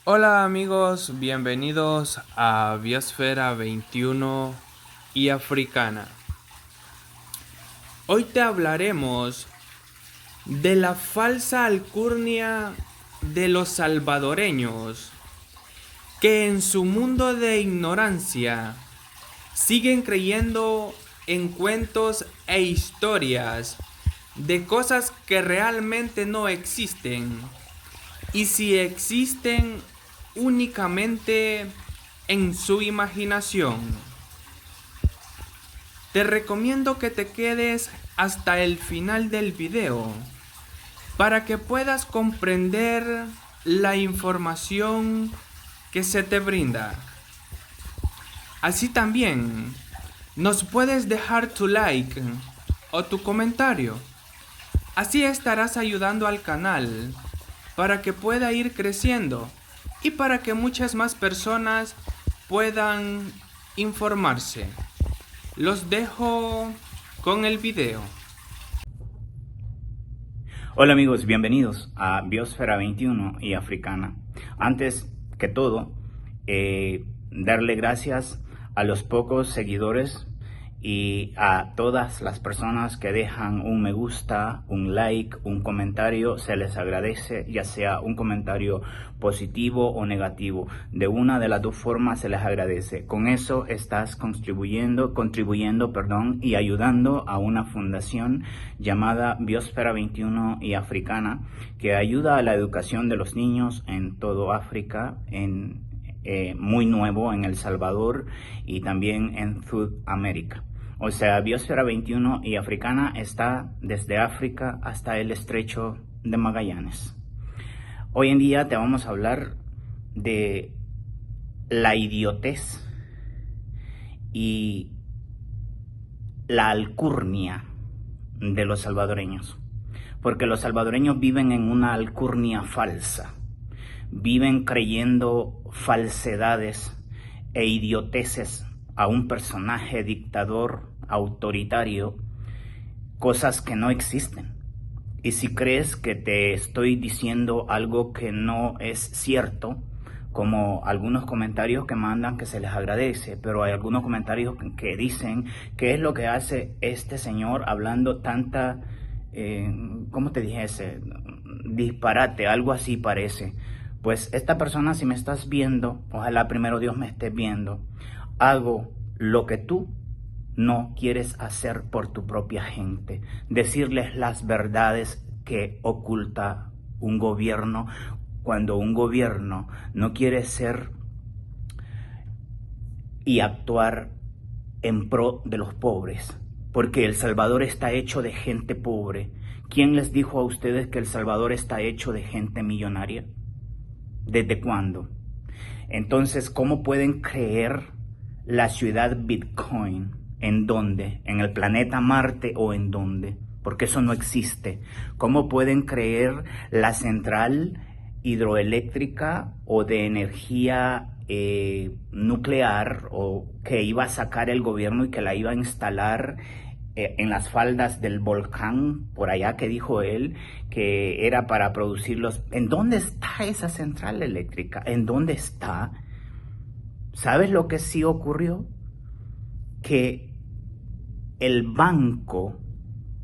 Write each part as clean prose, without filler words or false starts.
Hola amigos, bienvenidos a Biosfera 21 y Africana. Hoy te hablaremos de la falsa alcurnia de los salvadoreños, que en su mundo de ignorancia siguen creyendo en cuentos e historias de cosas que realmente no existen. Y si existen, únicamente en su imaginación. Te recomiendo que te quedes hasta el final del video para que puedas comprender la información que se te brinda. Así también nos puedes dejar tu like o tu comentario. Así estarás ayudando al canal para que pueda ir creciendo y para que muchas más personas puedan informarse. Los dejo con el video. Hola amigos, bienvenidos a Biosfera 21 y Africana. Antes que todo, darle gracias a los pocos seguidores y a todas las personas que dejan un me gusta, un like, un comentario. Se les agradece, ya sea un comentario positivo o negativo. De una de las dos formas se les agradece. Con eso estás contribuyendo, y ayudando a una fundación llamada Biosfera 21 y Africana, que ayuda a la educación de los niños en todo África, muy nuevo en El Salvador y también en Sudamérica. O sea, Biosfera 21 y Africana está desde África hasta el Estrecho de Magallanes. Hoy en día te vamos a hablar de la idiotez y la alcurnia de los salvadoreños. Porque los salvadoreños viven en una alcurnia falsa. Viven creyendo falsedades e idioteces a un personaje dictador, autoritario, cosas que no existen. Y si crees que te estoy diciendo algo que no es cierto, como algunos comentarios que mandan, que se les agradece, pero hay algunos comentarios que dicen qué es lo que hace este señor hablando tanta, ¿cómo te dijese? Disparate, algo así parece. Pues esta persona, si me estás viendo, ojalá primero Dios me esté viendo, hago lo que tú no quieres hacer por tu propia gente, decirles las verdades que oculta un gobierno, cuando un gobierno no quiere ser y actuar en pro de los pobres, porque El Salvador está hecho de gente pobre. ¿Quién les dijo a ustedes que El Salvador está hecho de gente millonaria? ¿Desde cuándo? Entonces, ¿cómo pueden creer la ciudad Bitcoin? ¿En dónde? ¿En el planeta Marte o en dónde? Porque eso no existe. ¿Cómo pueden creer la central hidroeléctrica o de energía nuclear, o que iba a sacar el gobierno y que la iba a instalar en las faldas del volcán, por allá, que dijo él, que era para producirlos? ¿En dónde está esa central eléctrica? ¿En dónde está? ¿Sabes lo que sí ocurrió? Que el Banco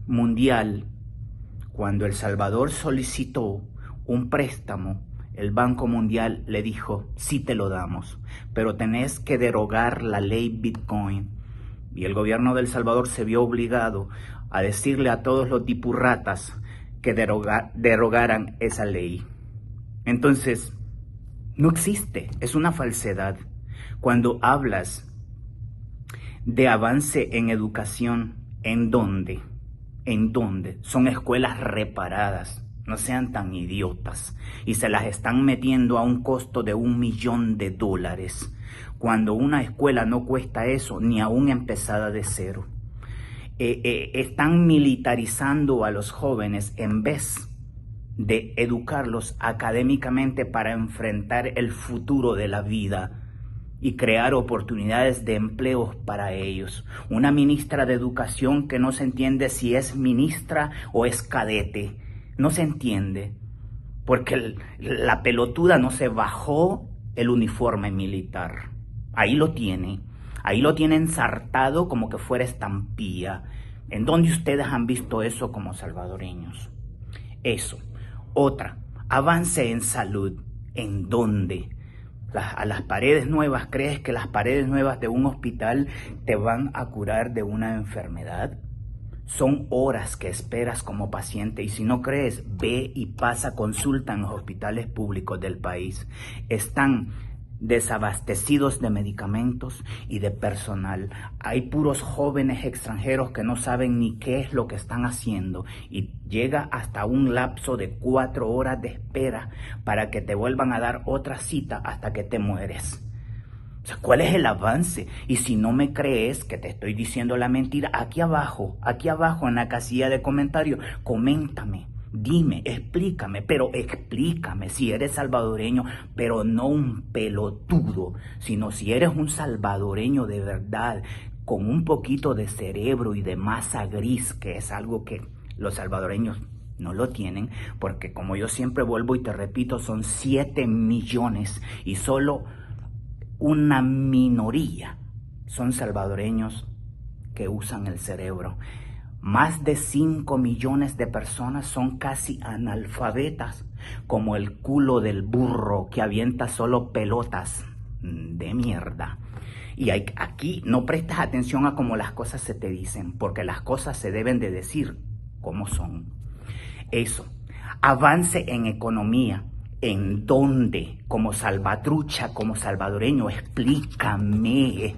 Mundial, cuando El Salvador solicitó un préstamo, el Banco Mundial le dijo: sí te lo damos, pero tenés que derogar la ley Bitcoin. Y el gobierno de El Salvador se vio obligado a decirle a todos los dipurratas que derogaran esa ley. Entonces, no existe, es una falsedad. Cuando hablas de avance en educación, ¿en dónde? ¿En dónde? Son escuelas reparadas. No sean tan idiotas. Y se las están metiendo a un costo de $1.000.000, cuando una escuela no cuesta eso, ni aún empezada de cero. Están militarizando a los jóvenes en vez de educarlos académicamente para enfrentar el futuro de la vida y crear oportunidades de empleos para ellos. Una ministra de educación que no se entiende si es ministra o es cadete. No se entiende. porque la pelotuda no se bajó el uniforme militar. Ahí lo tiene ensartado como que fuera estampilla. ¿En dónde ustedes han visto eso como salvadoreños? Eso. Otra, avance en salud. ¿En dónde? A las paredes nuevas, ¿crees que las paredes nuevas de un hospital te van a curar de una enfermedad? Son horas que esperas como paciente y si no crees, ve y pasa consulta en los hospitales públicos del país. Están desabastecidos de medicamentos y de personal. Hay puros jóvenes extranjeros que no saben ni qué es lo que están haciendo y llega hasta un lapso de 4 horas de espera para que te vuelvan a dar otra cita hasta que te mueres. O sea, ¿cuál es el avance? Y si no me crees que te estoy diciendo la mentira, aquí abajo en la casilla de comentarios, coméntame, dime, explícame si eres salvadoreño, pero no un pelotudo, sino si eres un salvadoreño de verdad, con un poquito de cerebro y de masa gris, que es algo que los salvadoreños no lo tienen, porque como yo siempre vuelvo y te repito, son 7 millones y solo una minoría son salvadoreños que usan el cerebro. Más de 5 millones de personas son casi analfabetas, como el culo del burro que avienta solo pelotas de mierda. Y aquí no prestas atención a cómo las cosas se te dicen, porque las cosas se deben de decir como son. Eso, avance en economía. ¿En dónde? Como salvatrucha, como salvadoreño, explícame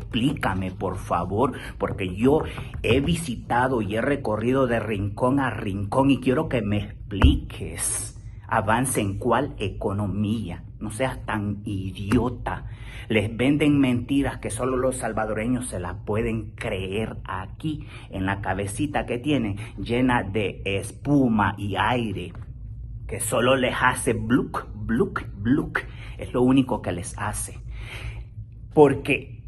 por favor, porque yo he visitado y he recorrido de rincón a rincón y quiero que me expliques. ¿Avance en cuál economía? No seas tan idiota. Les venden mentiras que solo los salvadoreños se las pueden creer aquí, en la cabecita que tienen, llena de espuma y aire, que solo les hace bluk, bluk, bluk. Es lo único que les hace. Porque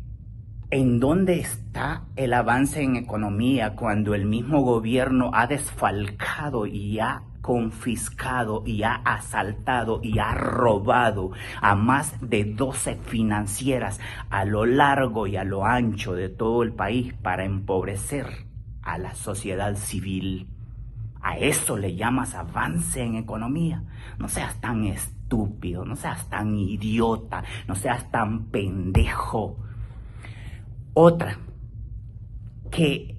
¿en dónde está el avance en economía cuando el mismo gobierno ha desfalcado y ha confiscado y ha asaltado y ha robado a más de 12 financieras a lo largo y a lo ancho de todo el país para empobrecer a la sociedad civil? ¿A eso le llamas avance en economía? No seas tan estúpido, no seas tan idiota, no seas tan pendejo. Otra, que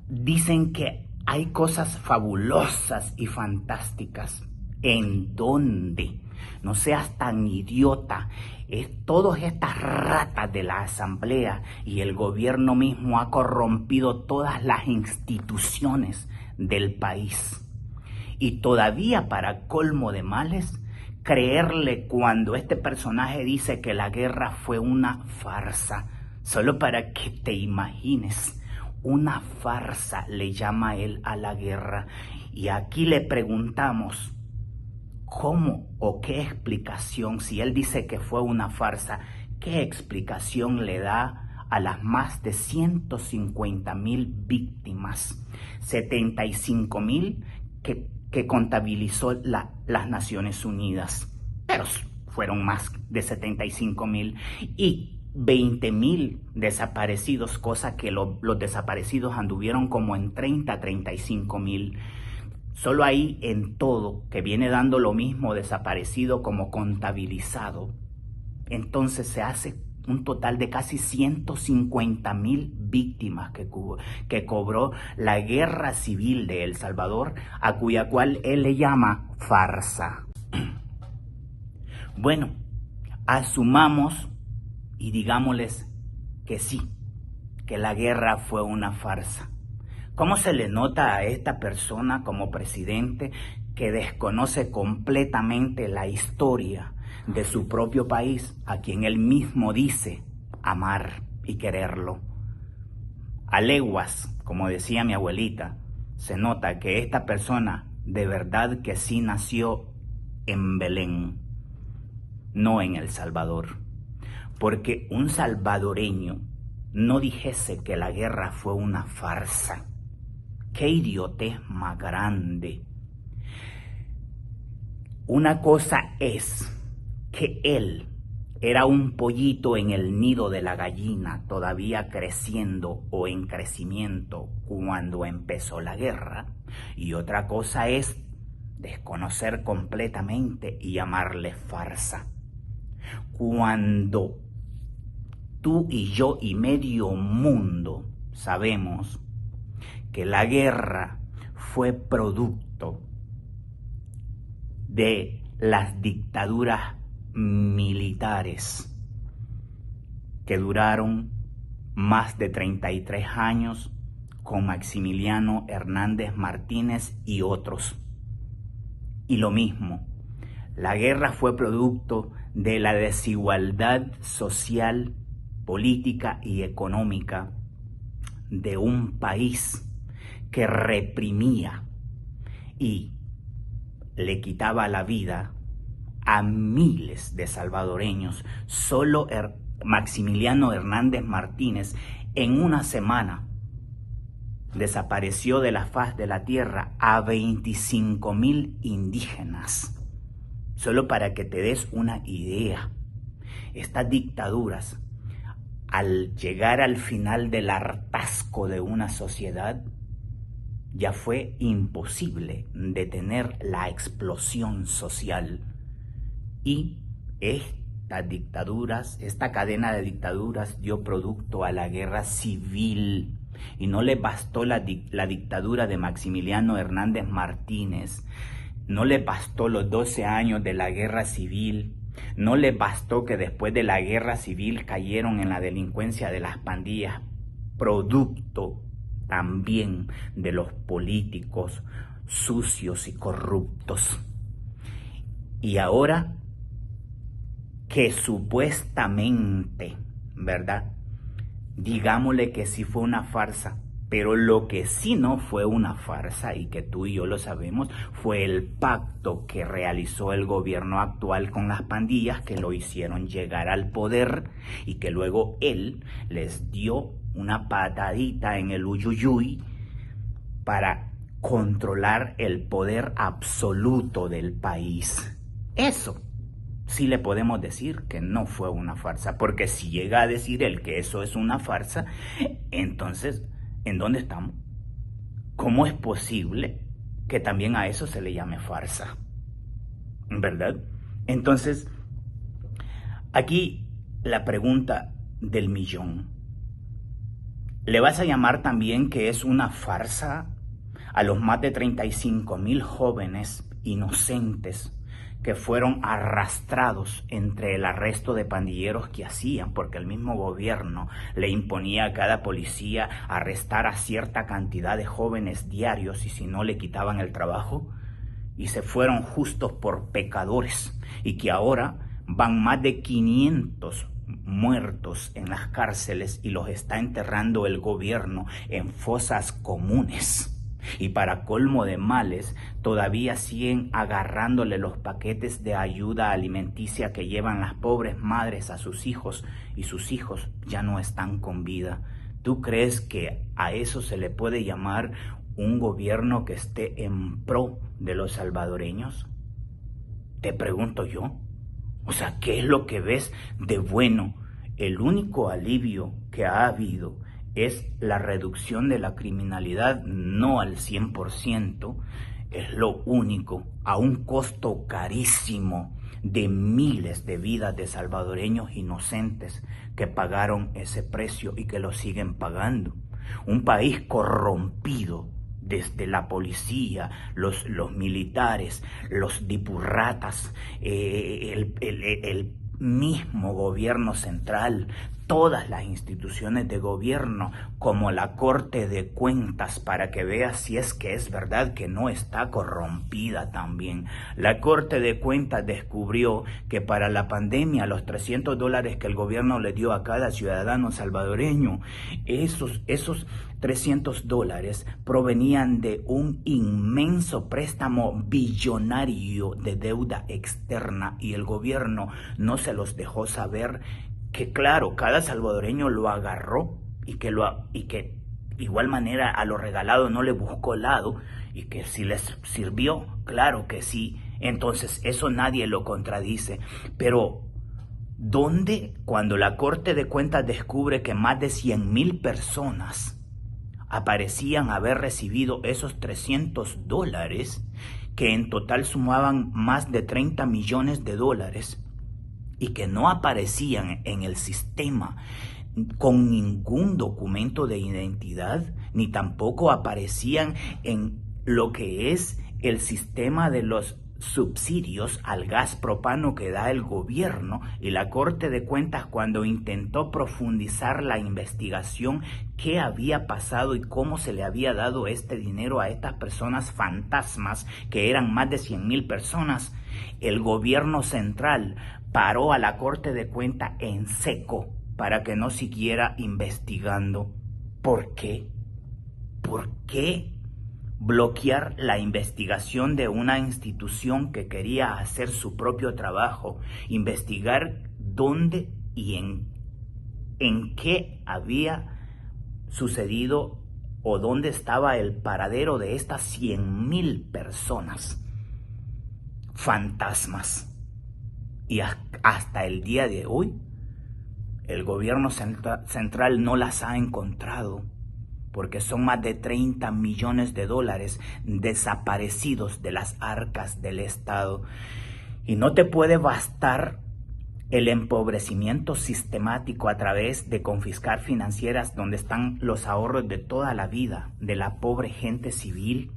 dicen que hay cosas fabulosas y fantásticas. ¿En dónde? No seas tan idiota. Todas estas ratas de la asamblea y el gobierno mismo ha corrompido todas las instituciones del país. Y todavía, para colmo de males, creerle cuando este personaje dice que la guerra fue una farsa, solo para que te imagines. Una farsa le llama él a la guerra. Y aquí le preguntamos, ¿cómo o qué explicación, si él dice que fue una farsa, qué explicación le da a las más de 150,000 víctimas, 75,000 que contabilizó las Naciones Unidas, pero fueron más de 75,000, y 20,000 desaparecidos, cosa que los desaparecidos anduvieron como en 35,000. Solo ahí en todo, que viene dando lo mismo desaparecido como contabilizado. Entonces se hace un total de casi 150,000 víctimas que cobró la guerra civil de El Salvador, a cual él le llama farsa. Bueno, asumamos y digámosles que sí, que la guerra fue una farsa. ¿Cómo se le nota a esta persona como presidente que desconoce completamente la historia de su propio país, a quien él mismo dice amar y quererlo? A leguas, como decía mi abuelita, se nota que esta persona de verdad que sí nació en Belén, no en El Salvador. Porque un salvadoreño no dijese que la guerra fue una farsa. ¡Qué idiotez más grande! Una cosa es que él era un pollito en el nido de la gallina, todavía creciendo o en crecimiento cuando empezó la guerra, y otra cosa es desconocer completamente y llamarle farsa. Cuando tú y yo y medio mundo sabemos que la guerra fue producto de las dictaduras militares que duraron más de 33 años con Maximiliano Hernández Martínez y otros. Y lo mismo, la guerra fue producto de la desigualdad social, política y económica de un país que reprimía y le quitaba la vida a miles de salvadoreños. Solo Maximiliano Hernández Martínez en una semana desapareció de la faz de la tierra a 25,000 indígenas. Solo para que te des una idea, estas dictaduras, al llegar al final del hartazgo de una sociedad, ya fue imposible detener la explosión social. Y estas dictaduras, esta cadena de dictaduras dio producto a la guerra civil. Y no le bastó la dictadura de Maximiliano Hernández Martínez, no le bastó los 12 años de la guerra civil, no le bastó que después de la guerra civil cayeron en la delincuencia de las pandillas, producto también de los políticos sucios y corruptos. Y ahora que supuestamente, ¿verdad? Digámosle que sí fue una farsa, pero lo que sí no fue una farsa, y que tú y yo lo sabemos, fue el pacto que realizó el gobierno actual con las pandillas, que lo hicieron llegar al poder y que luego él les dio una patadita en el uyuyuy para controlar el poder absoluto del país. Eso sí le podemos decir que no fue una farsa, porque si llega a decir él que eso es una farsa, entonces, ¿en dónde estamos? ¿Cómo es posible que también a eso se le llame farsa? ¿Verdad? Entonces, aquí la pregunta del millón. ¿Le vas a llamar también que es una farsa a los más de 35,000 jóvenes inocentes que fueron arrastrados entre el arresto de pandilleros que hacían, porque el mismo gobierno le imponía a cada policía arrestar a cierta cantidad de jóvenes diarios y si no le quitaban el trabajo, y se fueron justos por pecadores, y que ahora van más de 500 muertos en las cárceles y los está enterrando el gobierno en fosas comunes? Y para colmo de males, todavía siguen agarrándole los paquetes de ayuda alimenticia que llevan las pobres madres a sus hijos, y sus hijos ya no están con vida. ¿Tú crees que a eso se le puede llamar un gobierno que esté en pro de los salvadoreños? Te pregunto yo. O sea, ¿qué es lo que ves de bueno? El único alivio que ha habido es la reducción de la criminalidad, no al 100%, es lo único, a un costo carísimo de miles de vidas de salvadoreños inocentes que pagaron ese precio y que lo siguen pagando. Un país corrompido desde la policía, los militares, los dipurratas, el mismo gobierno central, todas las instituciones de gobierno, como la Corte de Cuentas, para que veas si es que es verdad que no está corrompida también. La Corte de Cuentas descubrió que para la pandemia los $300 que el gobierno le dio a cada ciudadano salvadoreño, esos $300 provenían de un inmenso préstamo billonario de deuda externa, y el gobierno no se los dejó saber, que claro, cada salvadoreño lo agarró y que igual manera a lo regalado no le buscó lado, y que si les sirvió, claro que sí, Entonces, eso nadie lo contradice. Pero, ¿dónde cuando la Corte de Cuentas descubre que más de 100,000 personas aparecían haber recibido esos $300, que en total sumaban más de 30 millones de dólares, y que no aparecían en el sistema con ningún documento de identidad, ni tampoco aparecían en lo que es el sistema de los subsidios al gas propano que da el gobierno? Y la Corte de Cuentas, cuando intentó profundizar la investigación, qué había pasado y cómo se le había dado este dinero a estas personas fantasmas, que eran más de 100,000 personas, el gobierno central paró a la Corte de Cuentas en seco para que no siguiera investigando. ¿Por qué? ¿Por qué bloquear la investigación de una institución que quería hacer su propio trabajo, investigar dónde y en qué había sucedido o dónde estaba el paradero de estas 100,000 personas fantasmas? Y hasta el día de hoy, el gobierno central no las ha encontrado, porque son más de 30 millones de dólares desaparecidos de las arcas del Estado. Y no te puede bastar el empobrecimiento sistemático a través de confiscar financieras donde están los ahorros de toda la vida de la pobre gente civil,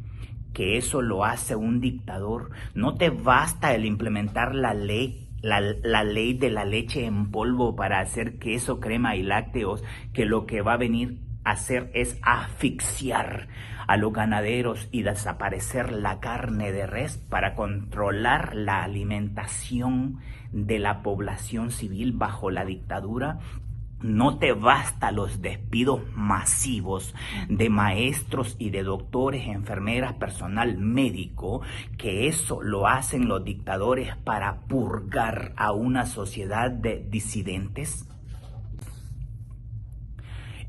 que eso lo hace un dictador. No te basta el implementar la ley de la leche en polvo para hacer queso, crema y lácteos, que lo que va a venir a hacer es asfixiar a los ganaderos y desaparecer la carne de res para controlar la alimentación de la población civil bajo la dictadura. No te basta los despidos masivos de maestros y de doctores, enfermeras, personal médico, que eso lo hacen los dictadores para purgar a una sociedad de disidentes.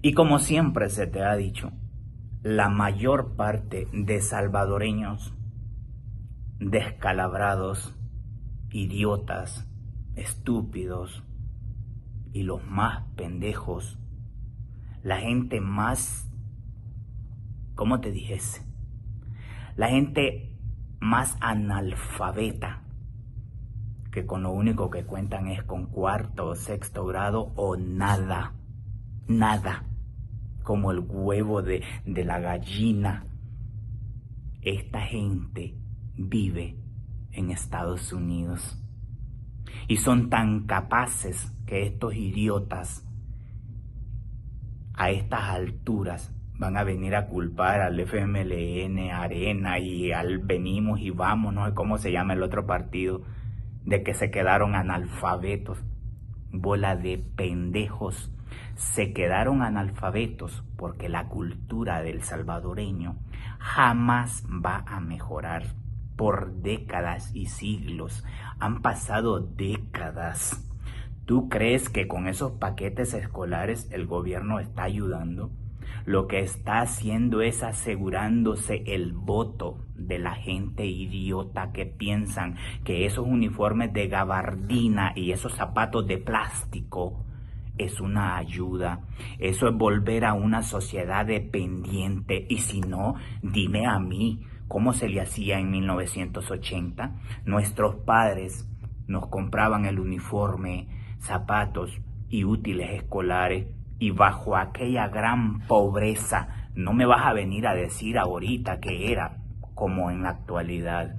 Y como siempre se te ha dicho, la mayor parte de salvadoreños descalabrados, idiotas, estúpidos, y los más pendejos, la gente más, ¿cómo te dijese? La gente más analfabeta, que con lo único que cuentan es con cuarto o sexto grado o nada, como el huevo de la gallina. Esta gente vive en Estados Unidos. Y son tan capaces que estos idiotas a estas alturas van a venir a culpar al FMLN, Arena y al Venimos y Vamos, no sé cómo se llama el otro partido, de que se quedaron analfabetos. Bola de pendejos. Se quedaron analfabetos porque la cultura del salvadoreño jamás va a mejorar. Por décadas y siglos, han pasado décadas. ¿Tú crees que con esos paquetes escolares el gobierno está ayudando? Lo que está haciendo es asegurándose el voto de la gente idiota que piensan que esos uniformes de gabardina y esos zapatos de plástico es una ayuda. Eso es volver a una sociedad dependiente. Y si no, dime a mí, ¿cómo se le hacía en 1980? Nuestros padres nos compraban el uniforme, zapatos y útiles escolares, y bajo aquella gran pobreza no me vas a venir a decir ahorita que era como en la actualidad,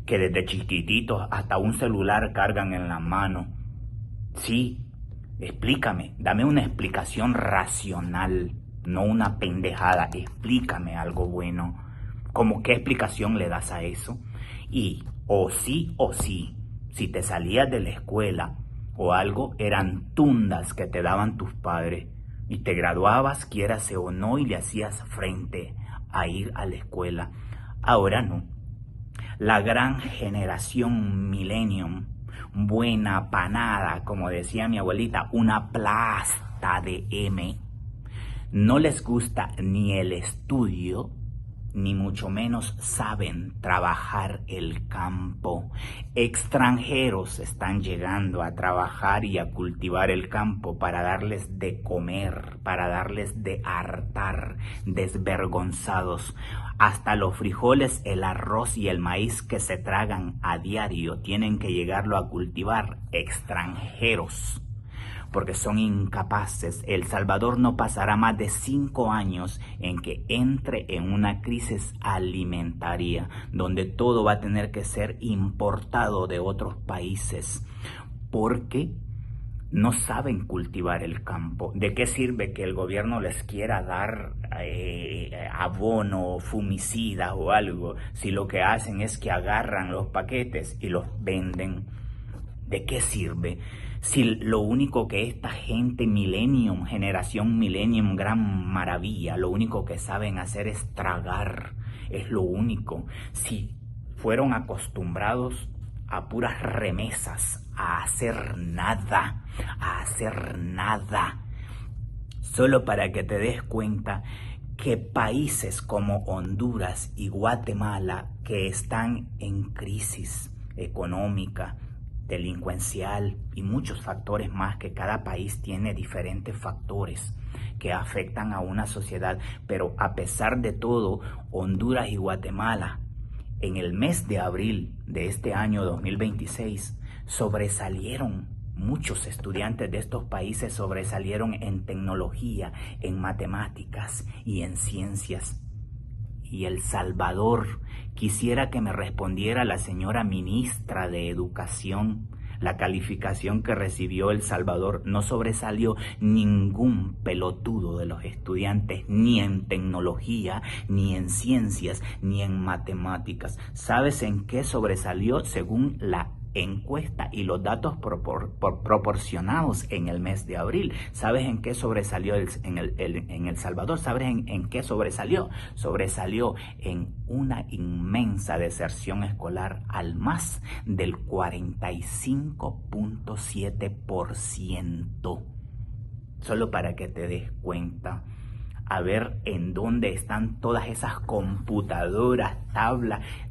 que desde chiquititos hasta un celular cargan en la mano. Sí, explícame, dame una explicación racional, no una pendejada, explícame algo bueno. ¿Cómo qué explicación le das a eso? Y o sí, si te salías de la escuela o algo, eran tundas que te daban tus padres y te graduabas, quiérase o no, y le hacías frente a ir a la escuela. Ahora no. La gran generación millennium, buena panada, como decía mi abuelita, una plasta de M, no les gusta ni el estudio, ni mucho menos saben trabajar el campo. Extranjeros están llegando a trabajar y a cultivar el campo para darles de comer, para darles de hartar, desvergonzados. Hasta los frijoles, el arroz y el maíz que se tragan a diario tienen que llegarlo a cultivar extranjeros, porque son incapaces. El Salvador no pasará más de 5 años en que entre en una crisis alimentaria, donde todo va a tener que ser importado de otros países, porque no saben cultivar el campo. ¿De qué sirve que el gobierno les quiera dar abono, fumicida o algo, si lo que hacen es que agarran los paquetes y los venden? ¿De qué sirve? Si lo único que esta gente millennium, generación millennium, gran maravilla, lo único que saben hacer es tragar, es lo único. Si fueron acostumbrados a puras remesas, a hacer nada, solo para que te des cuenta que países como Honduras y Guatemala, que están en crisis económica, delincuencial y muchos factores más, que cada país tiene diferentes factores que afectan a una sociedad, pero a pesar de todo, Honduras y Guatemala en el mes de abril de este año 2026 sobresalieron. Muchos estudiantes de estos países sobresalieron en tecnología, en matemáticas y en ciencias. Y El Salvador, quisiera que me respondiera la señora ministra de Educación. La calificación que recibió El Salvador, no sobresalió ningún pelotudo de los estudiantes, ni en tecnología, ni en ciencias, ni en matemáticas. ¿Sabes en qué sobresalió según la encuesta y los datos proporcionados en el mes de abril? ¿Sabes en qué sobresalió en El Salvador? ¿Sabes en qué sobresalió? Sobresalió en una inmensa deserción escolar al más del 45.7%. Solo para que te des cuenta. A ver en dónde están todas esas computadoras,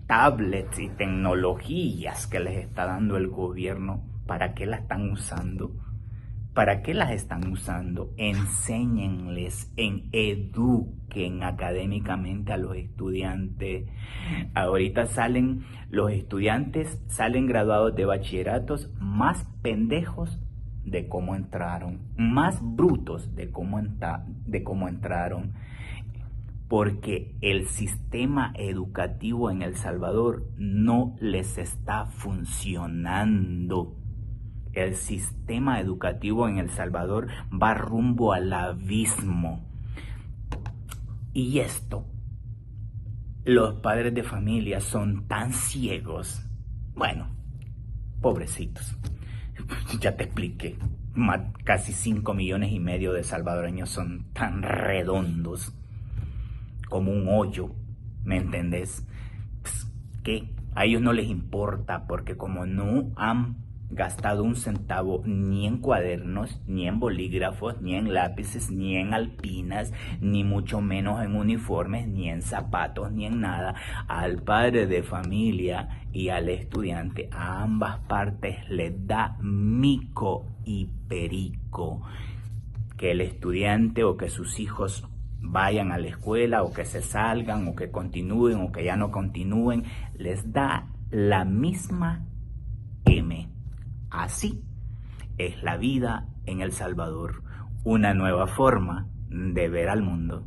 tablets y tecnologías que les está dando el gobierno. ¿Para qué las están usando? ¿Para qué las están usando? Enséñenles, eduquen académicamente a los estudiantes. Ahorita los estudiantes salen graduados de bachilleratos más pendejos de cómo entraron, más brutos de cómo entraron, porque el sistema educativo en El Salvador no les está funcionando. El sistema educativo en El Salvador va rumbo al abismo. Y esto, los padres de familia son tan ciegos. Bueno, pobrecitos. Ya te expliqué, casi 5,5 millones de salvadoreños son tan redondos como un hoyo, ¿me entendés? Que a ellos no les importa, porque como no han gastado un centavo ni en cuadernos, ni en bolígrafos, ni en lápices, ni en alpinas, ni mucho menos en uniformes, ni en zapatos, ni en nada, al padre de familia y al estudiante, a ambas partes les da mico y perico que el estudiante o que sus hijos vayan a la escuela, o que se salgan, o que continúen, o que ya no continúen. Les da la misma M. Así es la vida en El Salvador, una nueva forma de ver al mundo.